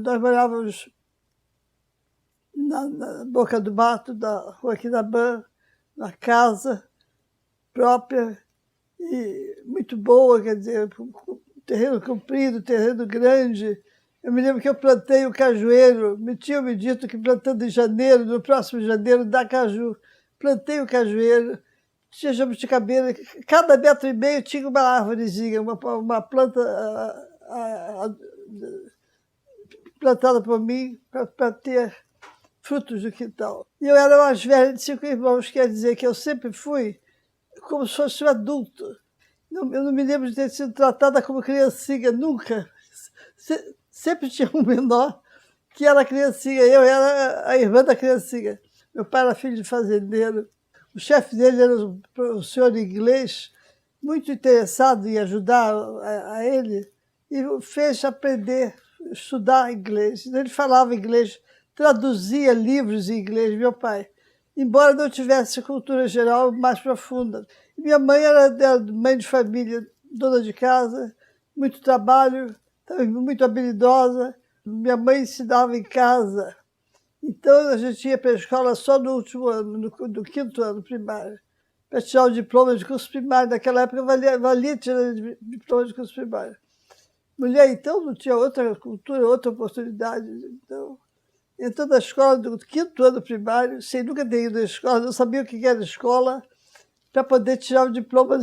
nós morávamos na Boca do Mato, da Rua Quinabã, na casa própria, e muito boa, quer dizer, terreno comprido, terreno grande. Eu me lembro que eu plantei o cajueiro, tinham me dito que plantando em janeiro, no próximo janeiro, dá caju. Plantei o cajueiro, tinha jabuticabeira, cada 1,5 metro tinha uma árvorezinha, uma planta plantada por mim para ter frutos do quintal. E eu era mais velha de 5 irmãos, quer dizer que eu sempre fui como se fosse um adulto. Eu não me lembro de ter sido tratada como criancinha, nunca. Sempre tinha um menor que era criancinha, eu era a irmã da criancinha. Meu pai era filho de fazendeiro. O chefe dele era um senhor inglês, muito interessado em ajudar a ele, e o fez aprender, estudar inglês. Ele falava inglês, traduzia livros em inglês, meu pai, embora não tivesse cultura geral mais profunda. Minha mãe era mãe de família, dona de casa, muito trabalho, muito habilidosa. Minha mãe ensinava em casa. Então, a gente ia para a escola só no último ano, no 5º ano primário, para tirar o diploma de curso primário. Naquela época, valia tirar diploma de curso primário. Mulher, então, não tinha outra cultura, outra oportunidade. Então, entrando na escola do 5º ano primário, sem nunca ter ido à escola, não sabia o que era escola, para poder tirar o diploma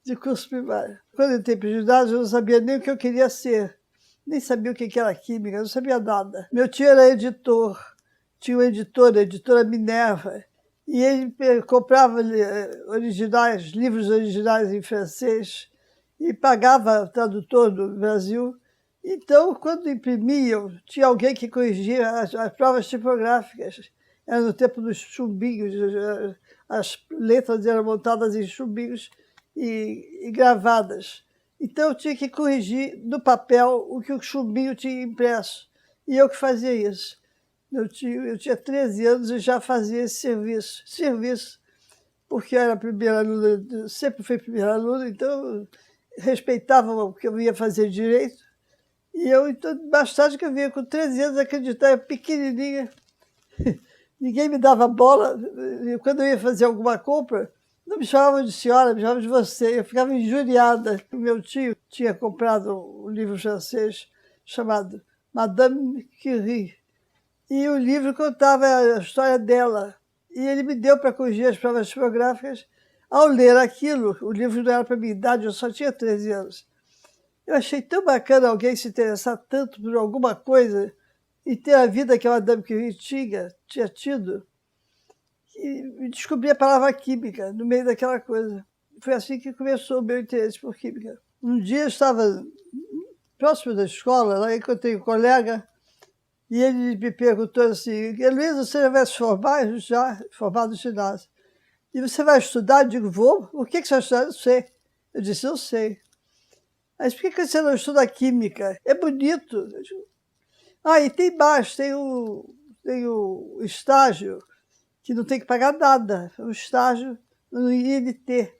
de curso primário. Quando eu entrei para o ginásio, eu não sabia nem o que eu queria ser. Nem sabia o que era química, não sabia nada. Meu tio era editor, tinha uma editora, a editora Minerva, e ele comprava livros originais em francês e pagava tradutor no Brasil. Então, quando imprimiam, tinha alguém que corrigia as provas tipográficas. Era no tempo dos chumbinhos, as letras eram montadas em chumbinhos e gravadas. Então, eu tinha que corrigir no papel o que o chumbinho tinha impresso. E eu que fazia isso. Eu tinha 13 anos e já fazia esse serviço, porque eu era a primeira aluna, sempre fui primeira aluna, então respeitava o que eu ia fazer direito. E eu, então, mais tarde que eu vinha com 13 anos, acreditar, eu pequenininha, ninguém me dava bola. E quando eu ia fazer alguma compra, não me chamavam de senhora, me chamavam de você. Eu ficava injuriada. O meu tio tinha comprado um livro francês chamado Madame Curie. E o livro contava a história dela. E ele me deu para corrigir as provas tipográficas. Ao ler aquilo, o livro não era para minha idade, eu só tinha 13 anos. Eu achei tão bacana alguém se interessar tanto por alguma coisa e ter a vida que a Madame Curie tinha tido. E descobri a palavra química no meio daquela coisa. Foi assim que começou o meu interesse por química. Um dia eu estava próximo da escola, lá encontrei um colega e ele me perguntou assim: Heloísa, você já vai se formar? Já, formado no ginásio. E você vai estudar? Eu digo, vou. O que você vai estudar? Eu sei. Eu disse, eu sei. Mas por que você não estuda química? É bonito. Eu digo, e tem mais, tem o estágio, que não tem que pagar nada, um estágio no INT.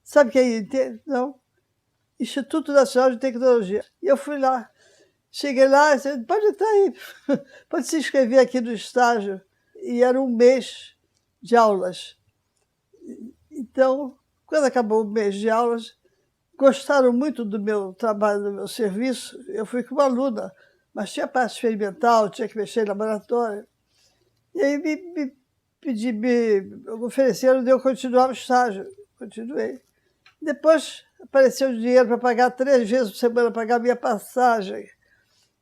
Sabe o que é INT? Não. Instituto Nacional de Tecnologia. E eu fui lá. Cheguei lá e disse, pode entrar aí, pode se inscrever aqui no estágio. E era um mês de aulas. Então, quando acabou o mês de aulas, gostaram muito do meu trabalho, do meu serviço. Eu fui como aluna, mas tinha parte experimental, tinha que mexer em laboratório. E aí me ofereceram de eu continuar o estágio. Continuei. Depois apareceu o dinheiro para pagar 3 vezes por semana, pagar a minha passagem.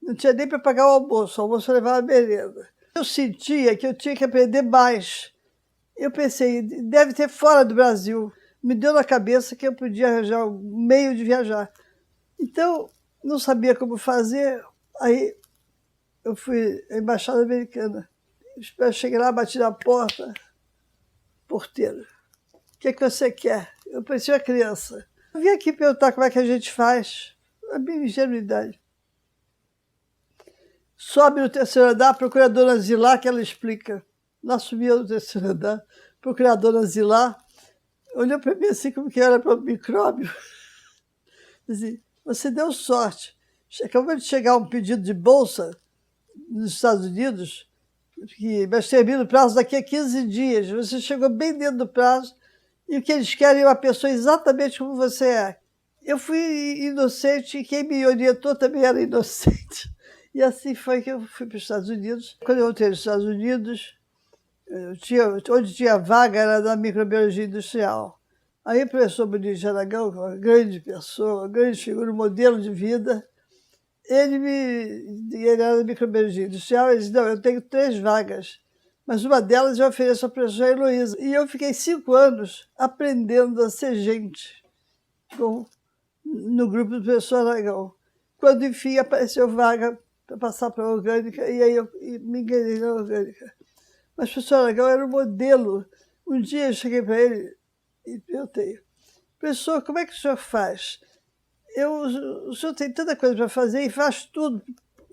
Não tinha nem para pagar o almoço eu levava a merenda. Eu sentia que eu tinha que aprender mais. Eu pensei, deve ter fora do Brasil. Me deu na cabeça que eu podia arranjar um meio de viajar. Então, não sabia como fazer, aí eu fui à Embaixada Americana. Cheguei lá, bati na porta, porteiro. O que você quer? Eu parecia uma criança. Eu vim aqui perguntar como é que a gente faz. A minha ingenuidade. Sobe no 3º andar, procura a dona Zilá, que ela explica. Lá subia no 3º andar, procura a dona Zilá, olhou para mim assim como que era para o micróbio. Dizia, você deu sorte. Acabou de chegar um pedido de bolsa nos Estados Unidos, mas termina o prazo daqui a 15 dias. Você chegou bem dentro do prazo e o que eles querem é uma pessoa exatamente como você é. Eu fui inocente e quem me orientou também era inocente. E assim foi que eu fui para os Estados Unidos. Quando eu voltei nos Estados Unidos, onde tinha vaga era na microbiologia industrial. Aí o professor Benito Aragão, uma grande pessoa, uma grande figura, um modelo de vida, ele era da microbiologia industrial, ele disse, não, eu tenho 3 vagas, mas uma delas eu ofereço à professora Heloísa. E eu fiquei 5 anos aprendendo a ser gente no grupo do professor Aragão. Quando, enfim, apareceu vaga para passar para a orgânica, e aí eu me enganei na orgânica. Mas o professor Aragão era um modelo. Um dia eu cheguei para ele e perguntei, professor, como é que o senhor faz? O senhor tem tanta coisa para fazer e faz tudo,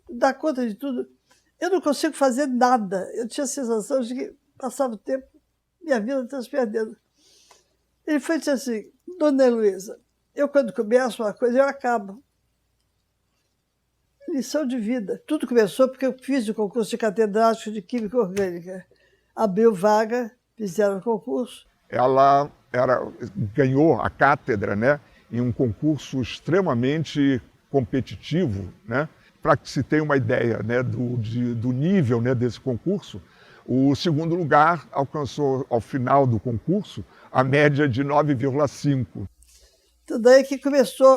dá conta de tudo. Eu não consigo fazer nada. Eu tinha a sensação de que passava o tempo, minha vida está se perdendo. Ele foi e disse assim, dona Heloísa, eu quando começo uma coisa, eu acabo. Lição de vida. Tudo começou porque eu fiz o concurso de catedrático de Química Orgânica. Abriu vaga, fizeram o concurso. Ela ganhou a cátedra, né, em um concurso extremamente competitivo, né? Para que se tenha uma ideia, né, do nível, né, desse concurso, o segundo lugar alcançou, ao final do concurso, a média de 9,5. Então, daí que começou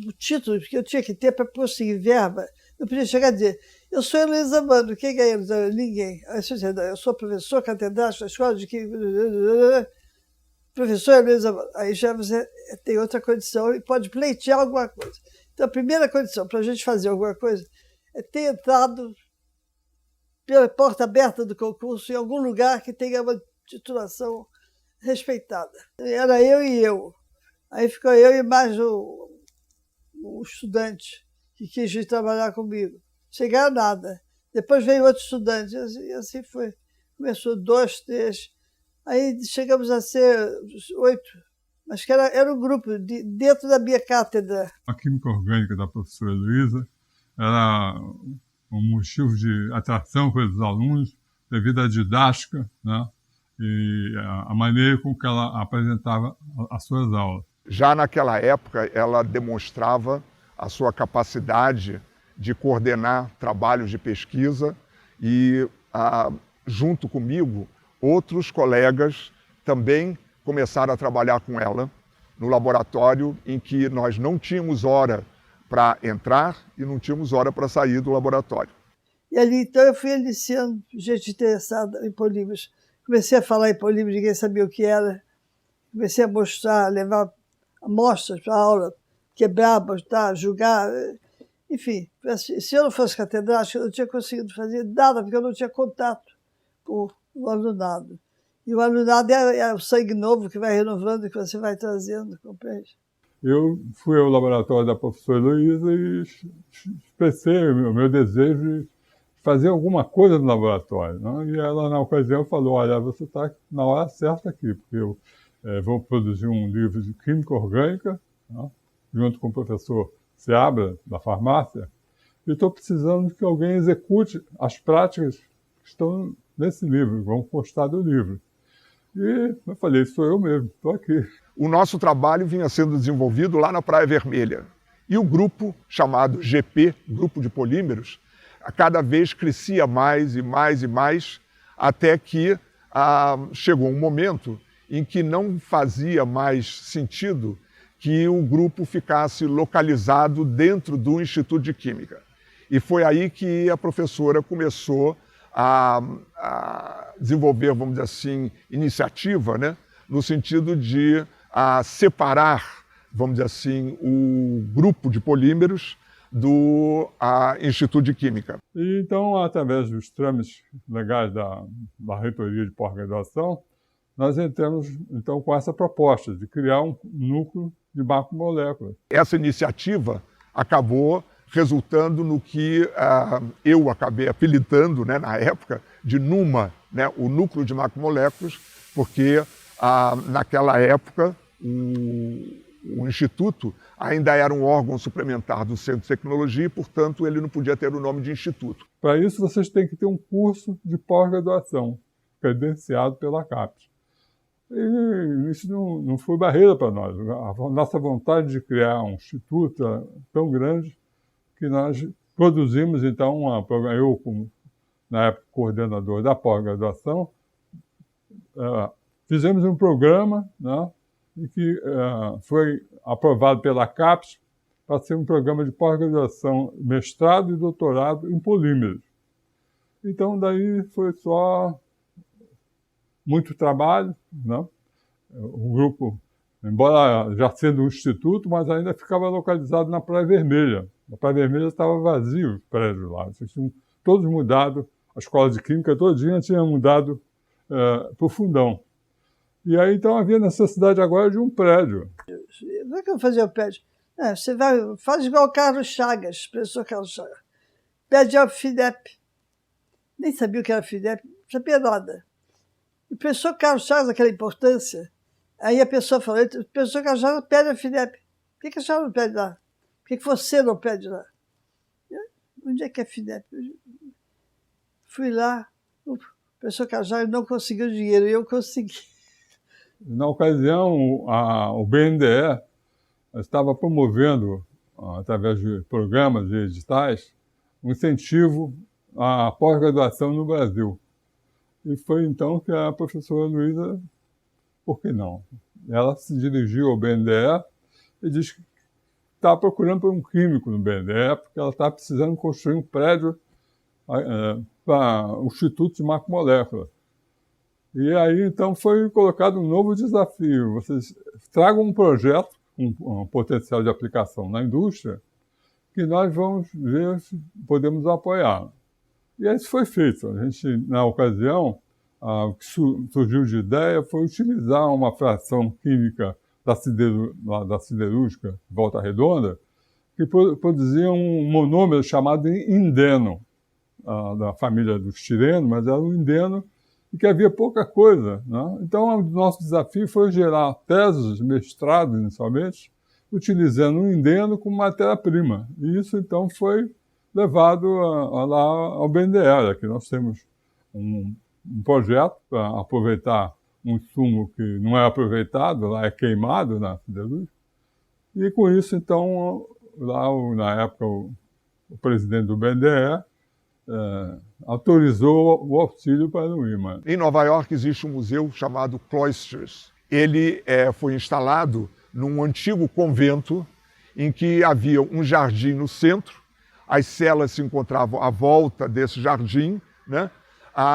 o título que eu tinha que ter para conseguir verba. Eu podia chegar a dizer, eu sou Heloísa Mano, quem é Heloísa? Ninguém. Eu sou professor catedrático da Escola de Química, professor Heloísa Mano. Aí já você tem outra condição e pode pleitear alguma coisa. Então, a primeira condição para a gente fazer alguma coisa é ter entrado pela porta aberta do concurso em algum lugar que tenha uma titulação respeitada. Era eu e eu. Aí ficou eu e mais um estudante que quis vir trabalhar comigo. Chegaram nada. Depois veio outro estudante, e assim foi. Começou 2, 3. Aí chegamos a ser 8. Mas que era um grupo dentro da minha cátedra. A química orgânica da professora Heloísa era um motivo de atração para os alunos devido à didática, né? E a maneira com que ela apresentava as suas aulas. Já naquela época, ela demonstrava a sua capacidade de coordenar trabalhos de pesquisa e, junto comigo, outros colegas também começaram a trabalhar com ela no laboratório em que nós não tínhamos hora para entrar e não tínhamos hora para sair do laboratório. E ali, então, eu fui iniciando gente interessada em polímeros. Comecei a falar em polímeros, ninguém sabia o que era. Comecei a mostrar, levar amostras para a aula, quebrar, botar, julgar. Enfim, se eu não fosse catedrático, eu não tinha conseguido fazer nada, porque eu não tinha contato com o alunado. E o alunado é o sangue novo que vai renovando, que você vai trazendo, compreende? Eu fui ao laboratório da professora Heloísa e expressei o meu desejo de fazer alguma coisa no laboratório, né? E ela, na ocasião, falou, olha, você está na hora certa aqui, porque eu vou produzir um livro de Química Orgânica, né, junto com o professor Seabra, da farmácia, e estou precisando que alguém execute as práticas que estão nesse livro, vão constar do livro. E eu falei, sou eu mesmo, estou aqui. O nosso trabalho vinha sendo desenvolvido lá na Praia Vermelha. E o grupo, chamado GP, Grupo de Polímeros, a cada vez crescia mais e mais e mais, até que chegou um momento em que não fazia mais sentido que o grupo ficasse localizado dentro do Instituto de Química. E foi aí que a professora começou a desenvolver, vamos dizer assim, iniciativa, né, no sentido de separar, vamos dizer assim, o grupo de polímeros do Instituto de Química. E então, através dos trâmites legais da reitoria de pós-graduação, nós entramos então com essa proposta de criar um núcleo de macromoléculas. Essa iniciativa acabou resultando no que eu acabei apelidando, né, na época, de NUMA, né, o núcleo de macromoléculas, porque naquela época O Instituto ainda era um órgão suplementar do Centro de Tecnologia e, portanto, ele não podia ter o nome de Instituto. Para isso, vocês têm que ter um curso de pós-graduação, credenciado pela CAPES. E isso não foi barreira para nós. A nossa vontade de criar um instituto é tão grande que nós produzimos, então, eu, como na época coordenador da pós-graduação, fizemos um programa, né, que foi aprovado pela CAPES para ser um programa de pós-graduação, mestrado e doutorado em polímeros. Então, daí foi só muito trabalho, né? O grupo, embora já sendo um instituto, mas ainda ficava localizado na Praia Vermelha. Na Praia Vermelha estava vazio o prédio lá. Eles tinham todos mudado, a escola de química todinha tinha mudado para o Fundão. E aí, então, havia necessidade agora de um prédio. Como é que eu vou fazer o prédio? Você faz igual o Carlos Chagas, professor Carlos Chagas. Pede ao FIDEP. Nem sabia o que era FIDEP, não sabia nada. E o professor Carlos Chagas, aquela importância, aí a pessoa falou, o professor Carlos Chagas pede ao FIDEP. Por que a senhora não pede lá? Por que você não pede lá? Onde é que é FIDEP? Fui lá, o professor Carlos Chagas não conseguiu dinheiro, e eu consegui. Na ocasião, o BNDE estava promovendo, através de programas e editais, um incentivo à pós-graduação no Brasil. E foi então que a professora Luísa, por que não? Ela se dirigiu ao BNDE e disse que estava procurando por um químico no BNDE, porque ela estava precisando construir um prédio para o Instituto de Macromoléculas. E aí, então, foi colocado um novo desafio. Vocês tragam um projeto, um potencial de aplicação na indústria, que nós vamos ver se podemos apoiar. E isso foi feito. A gente, na ocasião, o que surgiu de ideia foi utilizar uma fração química da siderúrgica Volta Redonda, que produzia um monômero chamado indeno, da família dos tirenos, mas era um indeno e que havia pouca coisa, né? Então, o nosso desafio foi gerar teses de mestrado, inicialmente, utilizando o indeno como matéria-prima. E isso, então, foi levado lá ao BNDE, que nós temos um projeto para aproveitar um insumo que não é aproveitado, lá é queimado na siderúrgica. E com isso, então, lá na época o presidente do BNDE autorizou o auxílio para o IMA. Em Nova York existe um museu chamado Cloisters. Ele foi instalado num antigo convento em que havia um jardim no centro, as celas se encontravam à volta desse jardim, né?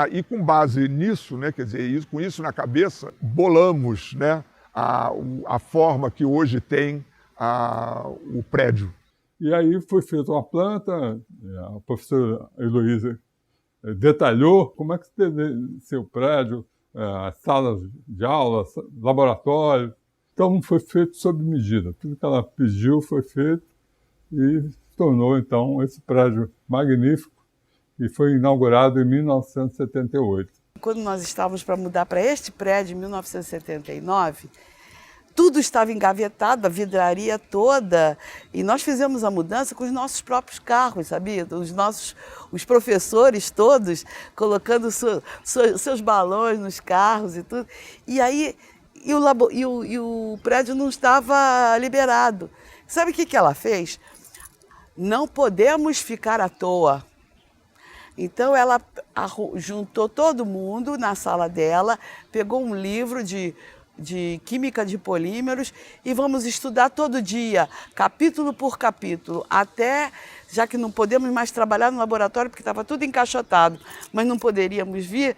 E com base nisso, né, quer dizer, com isso na cabeça, bolamos, né, a forma que hoje tem o prédio. E aí foi feita uma planta, a professora Heloísa detalhou como é que deve ser o prédio, as salas de aula, laboratório. Então foi feito sob medida. Tudo que ela pediu foi feito e tornou, então, esse prédio magnífico, que foi inaugurado em 1978. Quando nós estávamos para mudar para este prédio, em 1979, tudo estava engavetado, a vidraria toda, e nós fizemos a mudança com os nossos próprios carros, sabia? Os professores todos colocando seus balões nos carros e tudo. E aí, o prédio não estava liberado. Sabe o que ela fez? Não podemos ficar à toa. Então ela juntou todo mundo na sala dela, pegou um livro de química de polímeros e vamos estudar todo dia, capítulo por capítulo, até, já que não podemos mais trabalhar no laboratório porque estava tudo encaixotado, mas não poderíamos vir,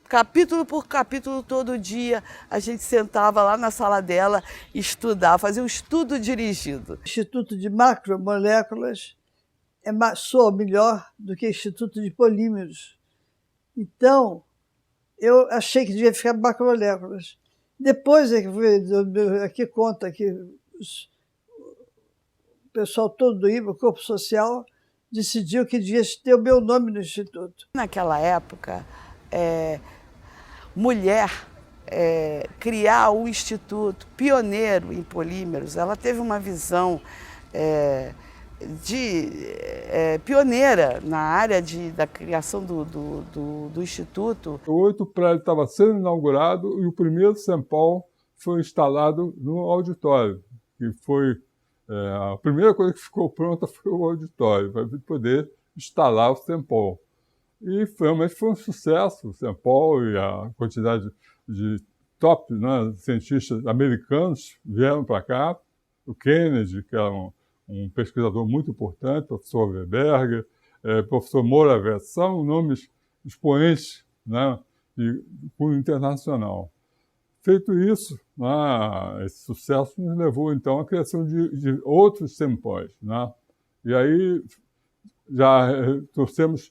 capítulo por capítulo todo dia, a gente sentava lá na sala dela e estudava, fazia um estudo dirigido. O Instituto de Macromoléculas soa melhor do que o Instituto de Polímeros. Então, eu achei que devia ficar macromoléculas. Depois é que aqui conta que o pessoal todo do IMA, o Corpo Social, decidiu que devia ter o meu nome no Instituto. Naquela época, mulher criar um instituto pioneiro em polímeros. Ela teve uma visão pioneira na área da criação do instituto. O 8 prédio estava sendo inaugurado e o primeiro SEMPOL foi instalado no auditório, que foi a primeira coisa que ficou pronta foi o auditório, para poder instalar o SEMPOL. E realmente foi um sucesso o SEMPOL, e a quantidade de top, né, cientistas americanos vieram para cá. O Kennedy, que era um pesquisador muito importante, professor Weberger, professor Moravec, são nomes expoentes, né, de cunho internacional. Feito isso, esse sucesso nos levou, então, à criação de outros SEMPOs, né? E aí já trouxemos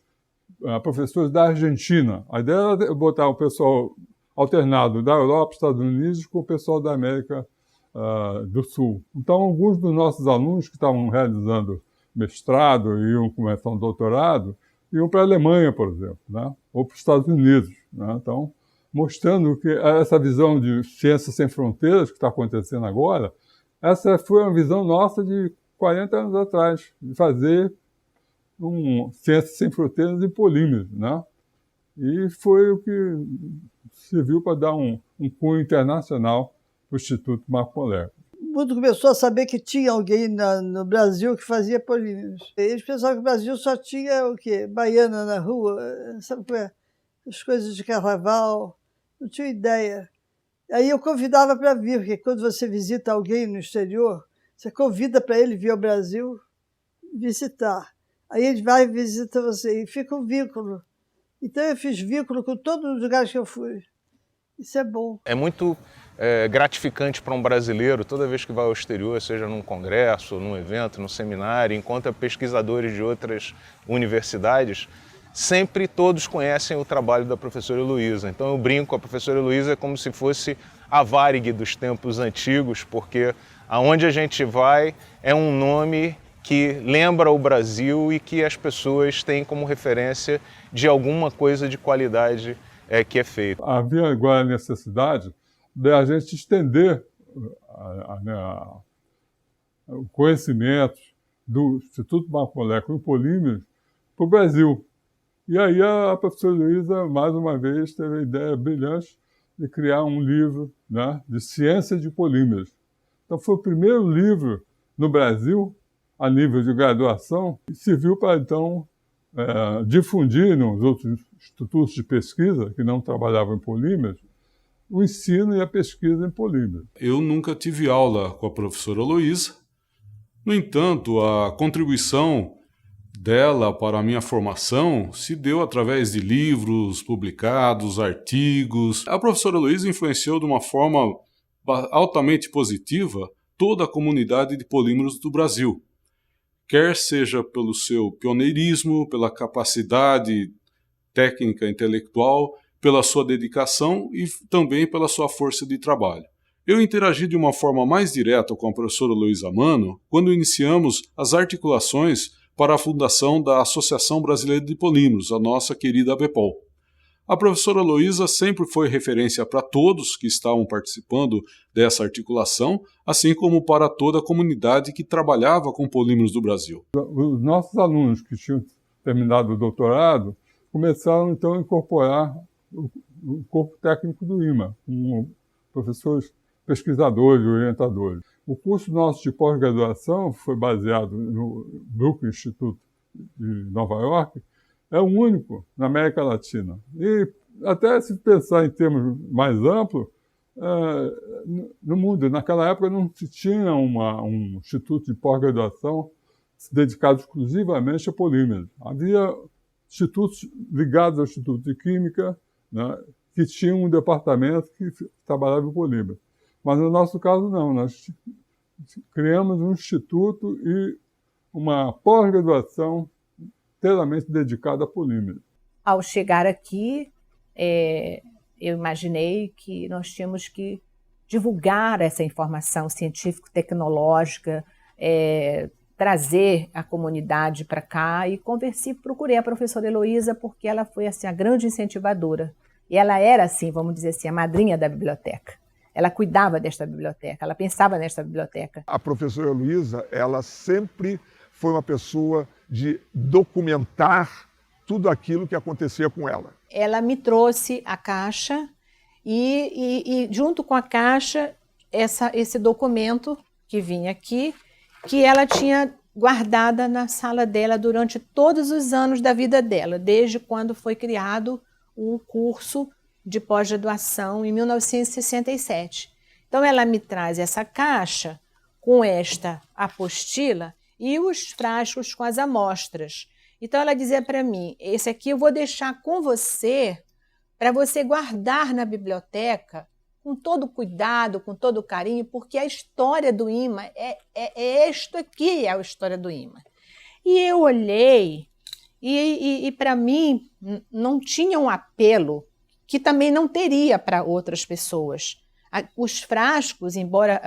professores da Argentina. A ideia era botar o pessoal alternado da Europa, Estados Unidos, com o pessoal da América do Sul. Então, alguns dos nossos alunos que estavam realizando mestrado e iam começar um doutorado, iam para a Alemanha, por exemplo, né? Ou para os Estados Unidos, né? Então, mostrando que essa visão de ciência sem fronteiras que está acontecendo agora, essa foi uma visão nossa de 40 anos atrás, de fazer ciência sem fronteiras em polímeros, né? E foi o que serviu para dar um cunho internacional para o Instituto Marco Polé. O mundo começou a saber que tinha alguém no Brasil que fazia polímeros. Eles pensavam que o Brasil só tinha o quê? Baiana na rua, sabe o que é? As coisas de carnaval, não tinha ideia. Aí eu convidava para vir, porque quando você visita alguém no exterior, você convida para ele vir ao Brasil visitar. Aí ele vai e visita você, e fica um vínculo. Então eu fiz vínculo com todos os lugares que eu fui. Isso é bom. É muito gratificante para um brasileiro, toda vez que vai ao exterior, seja num congresso, num evento, num seminário, encontra pesquisadores de outras universidades, sempre todos conhecem o trabalho da professora Heloísa. Então eu brinco com a professora Heloísa como se fosse a Varig dos tempos antigos, porque aonde a gente vai é um nome que lembra o Brasil e que as pessoas têm como referência de alguma coisa de qualidade que é feita. Havia agora a necessidade de a gente estender o conhecimento do Instituto Marco Polé com polímeros para o Brasil. E aí a professora Heloísa, mais uma vez, teve a ideia brilhante de criar um livro, né, de ciência de polímeros. Então foi o primeiro livro no Brasil, a nível de graduação, e serviu para, então, difundir nos outros institutos de pesquisa que não trabalhavam em polímeros, o ensino e a pesquisa em polímeros. Eu nunca tive aula com a professora Heloísa. No entanto, a contribuição dela para a minha formação se deu através de livros publicados, artigos. A professora Heloísa influenciou de uma forma altamente positiva toda a comunidade de polímeros do Brasil, quer seja pelo seu pioneirismo, pela capacidade técnica e intelectual, pela sua dedicação e também pela sua força de trabalho. Eu interagi de uma forma mais direta com a professora Heloísa Mano quando iniciamos as articulações para a fundação da Associação Brasileira de Polímeros, a nossa querida ABPOL. A professora Heloísa sempre foi referência para todos que estavam participando dessa articulação, assim como para toda a comunidade que trabalhava com polímeros do Brasil. Os nossos alunos que tinham terminado o doutorado começaram, então, a incorporar o corpo técnico do IMA, com professores pesquisadores e orientadores. O curso nosso de pós-graduação foi baseado no Brooklyn Institute de Nova York, é o único na América Latina. E até se pensar em termos mais amplos, no mundo, naquela época não se tinha um instituto de pós-graduação dedicado exclusivamente a polímeros. Havia institutos ligados ao Instituto de Química, né, que tinham um departamento que trabalhava em polímeros. Mas no nosso caso não, nós criamos um instituto e uma pós-graduação inteiramente dedicada a polímeros. Ao chegar aqui, eu imaginei que nós tínhamos que divulgar essa informação científico-tecnológica, trazer a comunidade para cá e procurei a professora Heloísa porque ela foi assim, a grande incentivadora E ela era, assim, vamos dizer assim, a madrinha da biblioteca. Ela cuidava desta biblioteca, ela pensava nesta biblioteca. A professora Heloísa, ela sempre foi uma pessoa de documentar tudo aquilo que acontecia com ela. Ela me trouxe a caixa e junto com a caixa, esse documento que vinha aqui, que ela tinha guardada na sala dela durante todos os anos da vida dela, desde quando foi criado o curso de pós-graduação em 1967. Então ela me traz essa caixa com esta apostila e os frascos com as amostras. Então ela dizia para mim, esse aqui eu vou deixar com você, para você guardar na biblioteca, com todo cuidado, com todo carinho, porque a história do imã é isto aqui, é a história do imã. E eu olhei, e para mim não tinha um apelo que também não teria para outras pessoas. Os frascos, embora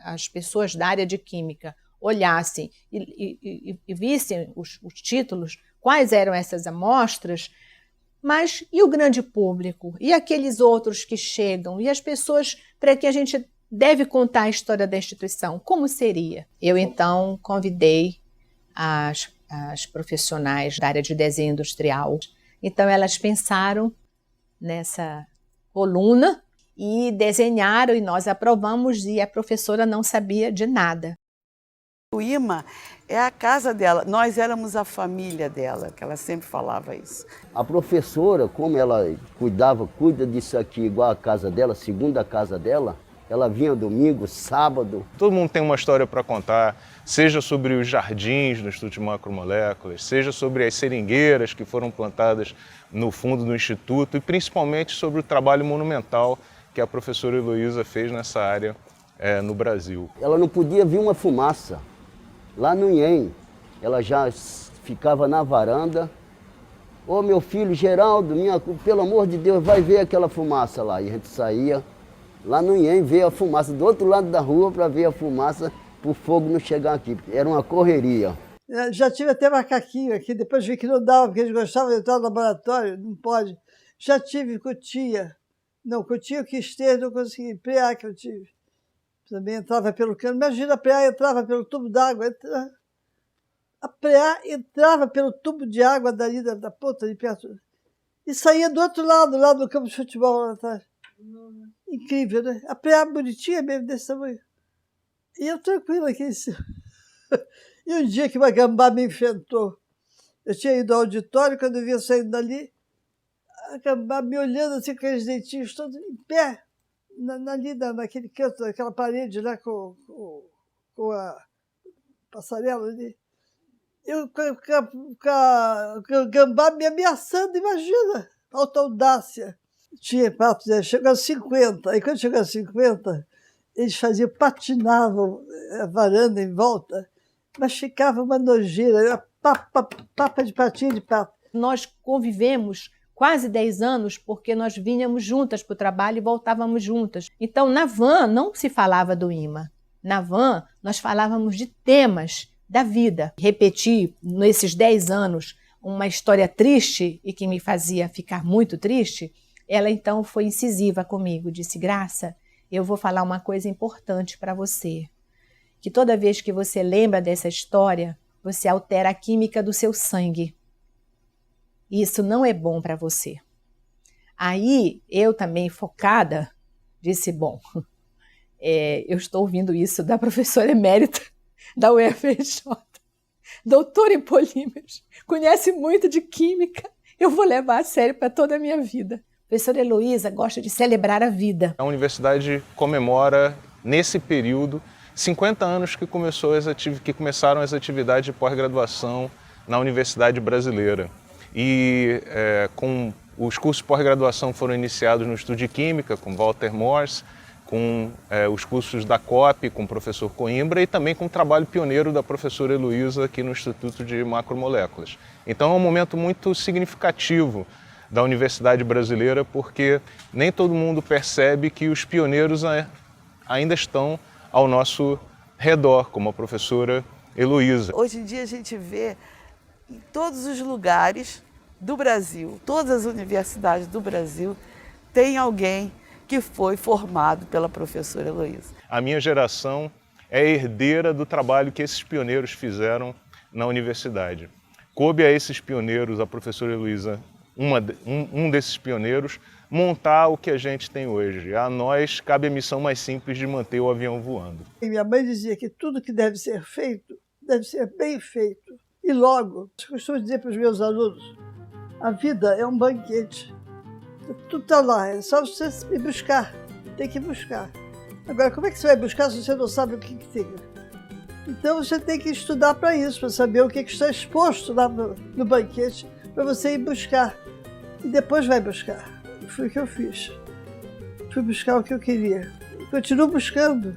as pessoas da área de química olhassem e vissem os títulos, quais eram essas amostras, mas e o grande público? E aqueles outros que chegam? E as pessoas para que a gente deve contar a história da instituição? Como seria? Eu, então, convidei as profissionais da área de desenho industrial. Então, elas pensaram nessa coluna e desenharam, e nós aprovamos, e a professora não sabia de nada. O imã é a casa dela, nós éramos a família dela, que ela sempre falava isso. A professora, como ela cuida disso aqui igual a casa dela, segunda casa dela, ela vinha domingo, sábado. Todo mundo tem uma história para contar, seja sobre os jardins do Instituto de Macromoléculas, seja sobre as seringueiras que foram plantadas no fundo do Instituto e principalmente sobre o trabalho monumental que a professora Heloísa fez nessa área no Brasil. Ela não podia vir uma fumaça. Lá no IEM, ela já ficava na varanda. Ô meu filho Geraldo, pelo amor de Deus, vai ver aquela fumaça lá. E a gente saía lá no IEM, ver a fumaça do outro lado da rua para ver a fumaça, para o fogo não chegar aqui. Era uma correria. Já tive até macaquinho aqui, depois vi que não dava, porque eles gostavam de entrar no laboratório, não pode. Já tive cutia. Não, cutia eu quis ter, não consegui. PA que eu tive. Também entrava pelo cano. Imagina, a preá entrava pelo tubo d'água. A preá entrava pelo tubo de água dali da ponta de perto. E saía do outro lado, lá do campo de futebol lá atrás. Incrível, né? A preá bonitinha mesmo, desse tamanho. E eu tranquila aqui em cima. E um dia que uma gambá me enfrentou. Eu tinha ido ao auditório, quando eu vinha saindo dali, a gambá me olhando assim com aqueles dentinhos todos em pé. Ali naquele canto, naquela parede lá com a passarela ali. Eu com a gambá me ameaçando, imagina, alta audácia. Tinha patos, chegou a 50, aí quando chegou a 50, eles patinavam a varanda em volta, mas ficava uma nojeira, era papa de patinha de pato. Nós convivemos quase 10 anos, porque nós vinhamos juntas para o trabalho e voltávamos juntas. Então, na van, não se falava do imã. Na van, nós falávamos de temas da vida. Repetir, nesses 10 anos, uma história triste e que me fazia ficar muito triste, ela então foi incisiva comigo, disse, Graça, eu vou falar uma coisa importante para você, que toda vez que você lembra dessa história, você altera a química do seu sangue. Isso não é bom para você. Aí, eu também focada, disse, bom, eu estou ouvindo isso da professora emérita da UFRJ, doutora em polímeros, conhece muito de química, eu vou levar a sério para toda a minha vida. A professora Heloísa gosta de celebrar a vida. A universidade comemora, nesse período, 50 anos que começaram as atividades de pós-graduação na Universidade Brasileira. E com os cursos de pós-graduação foram iniciados no Instituto de Química, com Walter Morse, com os cursos da COP, com o professor Coimbra, e também com o trabalho pioneiro da professora Heloísa aqui no Instituto de Macromoléculas. Então é um momento muito significativo da Universidade Brasileira, porque nem todo mundo percebe que os pioneiros ainda estão ao nosso redor, como a professora Heloísa. Hoje em dia a gente vê em todos os lugares do Brasil, todas as universidades do Brasil tem alguém que foi formado pela professora Heloísa. A minha geração é herdeira do trabalho que esses pioneiros fizeram na universidade. Coube a esses pioneiros, a professora Heloísa, um desses pioneiros, montar o que a gente tem hoje. A nós cabe a missão mais simples de manter o avião voando. E minha mãe dizia que tudo que deve ser feito, deve ser bem feito. E logo, eu costumo dizer para os meus alunos, a vida é um banquete. Tudo está lá, é só você ir buscar, tem que buscar. Agora, como é que você vai buscar se você não sabe o que tem? Então você tem que estudar para isso, para saber o que está exposto lá no banquete, para você ir buscar. E depois vai buscar. Foi o que eu fiz. Fui buscar o que eu queria. Continuo buscando.